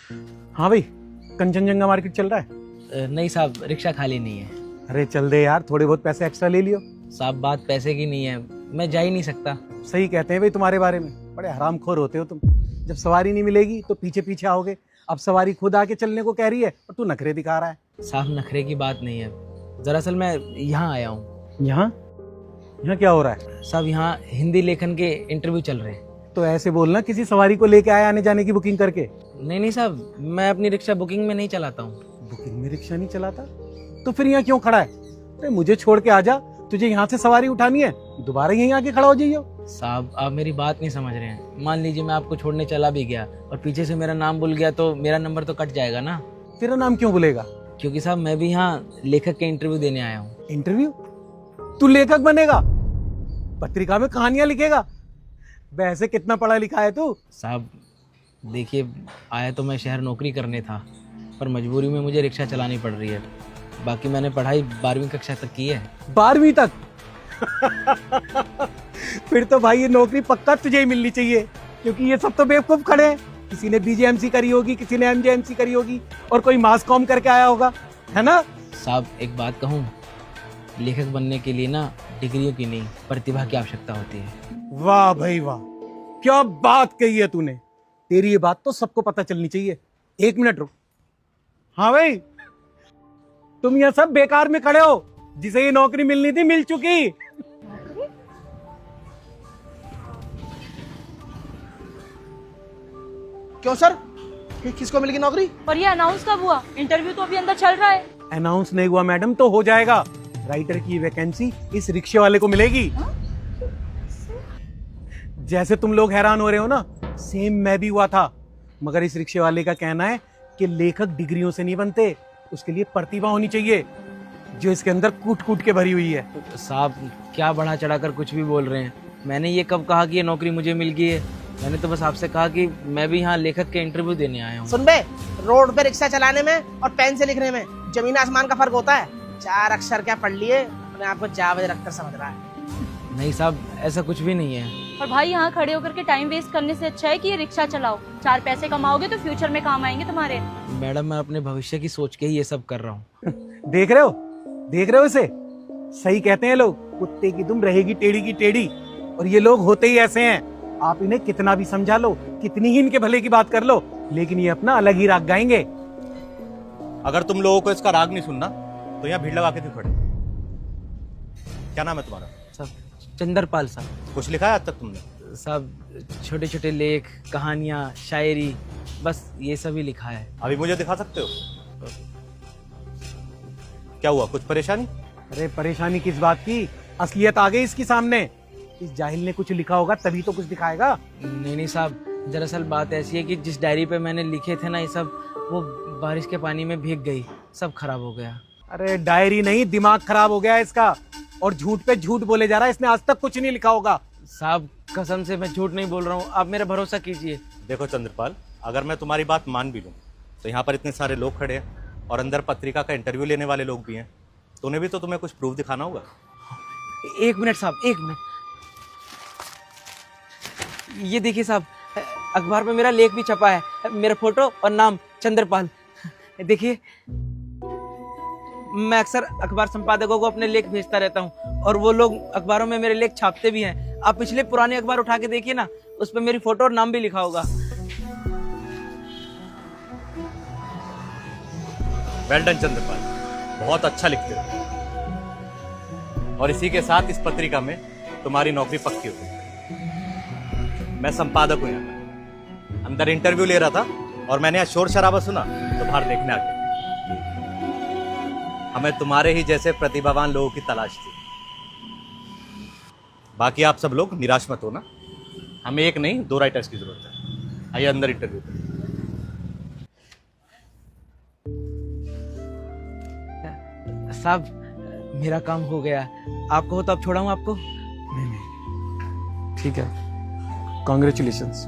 हाँ भाई, कंचनजंगा मार्केट चल रहा है? नहीं साहब, रिक्शा खाली नहीं है। अरे चल दे यार, थोड़े बहुत पैसे एक्स्ट्रा ले लियो। साहब बात पैसे की नहीं है, मैं जा ही नहीं सकता। सही कहते हैं भाई तुम्हारे बारे में, बड़े हरामखोर होते हो तुम। जब सवारी नहीं मिलेगी तो पीछे पीछे आओगे। अब सवारी खुद आके चलने को कह रही है और तू नखरे दिखा रहा है। साहब नखरे की बात नहीं है, दरअसल मैं यहाँ आया हूँ। यहाँ यहाँ क्या हो रहा है? साहब यहाँ हिंदी लेखन के इंटरव्यू चल रहे हैं। तो ऐसे बोलना, किसी सवारी को लेके आया आने जाने की बुकिंग करके। नहीं साहब, मैं अपनी रिक्शा बुकिंग में नहीं चलाता हूँ। बुकिंग में रिक्शा नहीं चलाता? तो फिर यहाँ क्यों खड़ा है? अरे मुझे छोड़ के आजा, तुझे यहाँ से सवारी उठानी है, दोबारा यहीं आके खड़ा हो जाइयो। साहब आप मेरी बात नहीं समझ रहे हैं। मान लीजिए मैं आपको छोड़ने चला भी गया और पीछे से मेरा नाम भूल गया तो मेरा नंबर तो कट जाएगा ना। तेरा नाम क्यों भूलेगा? क्योंकि साहब मैं भी यहाँ लेखक के इंटरव्यू देने आया हूँ। इंटरव्यू? तू लेखक बनेगा? पत्रिका में कहानियां लिखेगा? वैसे कितना पढ़ा लिखा है तू? साहब देखिए, आया तो मैं शहर नौकरी करने था, पर मजबूरी में मुझे रिक्शा चलानी पड़ रही है। बाकी मैंने पढ़ाई 12वीं कक्षा तक की है। 12वीं तक? फिर तो भाई ये नौकरी पक्का तुझे ही मिलनी चाहिए, क्योंकि ये सब तो बेवकूफ खड़े हैं। किसी ने बीजेएमसी करी होगी, किसी ने एमजेएमसी करी होगी और कोई मास कॉम करके आया होगा, है ना? साहब एक बात कहूँ, लेखक बनने के लिए ना डिग्रियों की नहीं, प्रतिभा की आवश्यकता होती है। वाह भाई वाह, क्या बात कही है तूने। तेरी ये बात तो सबको पता चलनी चाहिए। एक मिनट रुक। हाँ भाई, तुम यहाँ सब बेकार में खड़े हो। जिसे ये नौकरी मिलनी थी मिल चुकी। क्यों सर, किसको मिलेगी नौकरी? और ये अनाउंस कब हुआ? इंटरव्यू तो अभी अंदर चल रहा है। अनाउंस नहीं हुआ मैडम, तो हो जाएगा। राइटर की वैकेंसी इस रिक्शे वाले को मिलेगी। जैसे तुम लोग हैरान हो रहे हो ना, सेम मैं भी हुआ था। मगर इस रिक्शे वाले का कहना है कि लेखक डिग्रियों से नहीं बनते, उसके लिए प्रतिभा होनी चाहिए जो इसके अंदर कूट कूट के भरी हुई है। साहब क्या बढ़ा चढ़ाकर कुछ भी बोल रहे हैं। मैंने ये कब कहा कि ये नौकरी मुझे मिल गई है? मैंने तो बस आपसे कहा कि मैं भी यहाँ लेखक के इंटरव्यू देने आया हूँ। सुन बे, रोड पे रिक्शा चलाने में और पेन से लिखने में जमीन आसमान का फर्क होता है। 4 अक्षर क्या पढ़ लिए, अपने आप को जावज रखकर समझ रहा है। नहीं साहब, ऐसा कुछ भी नहीं है। और भाई यहाँ खड़े होकर के टाइम वेस्ट करने से अच्छा है कि ये रिक्शा चलाओ। 4 पैसे कमाओगे तो फ्यूचर में काम आएंगे तुम्हारे। मैडम मैं अपने भविष्य की सोच के ही ये सब कर रहा हूँ। देख रहे हो, देख रहे हो इसे? सही कहते हैं लोग, कुत्ते की दुम रहेगी टेढ़ी की टेढ़ी। और ये लोग होते ही ऐसे हैं। आप इन्हें कितना भी समझा लो, कितनी ही इनके भले की बात कर लो, लेकिन ये अपना अलग ही राग गाएंगे। अगर तुम लोगों को इसका राग नहीं सुनना तो यहाँ भीड़ लगा के क्यों खड़े? क्या नाम है तुम्हारा? साहब चंद्रपाल साहब। कुछ लिखा है आज तक तुमने? साहब छोटे छोटे लेख, कहानियाँ, शायरी, बस ये सब ही लिखा है। अभी मुझे दिखा सकते हो? क्या हुआ, कुछ परेशानी? अरे परेशानी किस बात की, असलियत आ गई इसकी सामने। इस जाहिल ने कुछ लिखा होगा तभी तो कुछ दिखाएगा। नहीं साहब, दरअसल बात ऐसी है कि जिस डायरी पे मैंने लिखे थे ना ये सब, वो बारिश के पानी में भीग गई, सब खराब हो गया। अरे डायरी नहीं, दिमाग खराब हो गया है इसका, और झूठ पे झूठ बोले जा रहा है। इसने आज तक कुछ नहीं लिखा होगा। साहब कसम से मैं झूठ नहीं बोल रहा हूँ, आप मेरा भरोसा कीजिए। देखो चंद्रपाल, अगर मैं तुम्हारी बात मान भी लूं तो यहाँ पर इतने सारे लोग खड़े हैं और अंदर पत्रिका का इंटरव्यू लेने वाले लोग भी हैं, तो उन्हें भी तो तुम्हें कुछ प्रूफ दिखाना होगा। 1 मिनट साहब, 1 मिनट। ये देखिए साहब, अखबार में मेरा लेख भी छपा है, मेरा फोटो और नाम चंद्रपाल। देखिए, मैं अक्सर अखबार संपादकों को अपने लेख भेजता रहता हूँ और वो लोग अखबारों में मेरे लेख छापते भी हैं। आप पिछले पुराने अखबार उठा के देखिए ना, उस पर मेरी फोटो और नाम भी लिखा होगा। वेल डन चंद्रपाल, बहुत अच्छा लिखते हो। और इसी के साथ इस पत्रिका में तुम्हारी नौकरी पक्की हो गई। मैं संपादक हूं यहाँ पर। अंदर इंटरव्यू ले रहा था और मैंने यहाँ शोर शराबा सुना तो बाहर देखने आ गया। हमें तुम्हारे ही जैसे प्रतिभावान लोगों की तलाश थी। बाकी आप सब लोग निराश मत होना, हमें 1 नहीं 2 राइटर्स की जरूरत है। आइए अंदर इंटरव्यू करें। साहब मेरा काम हो गया, आपको हो तो अब छोड़ाऊं आपको? नहीं, ठीक है, कॉन्ग्रेचुलेशंस।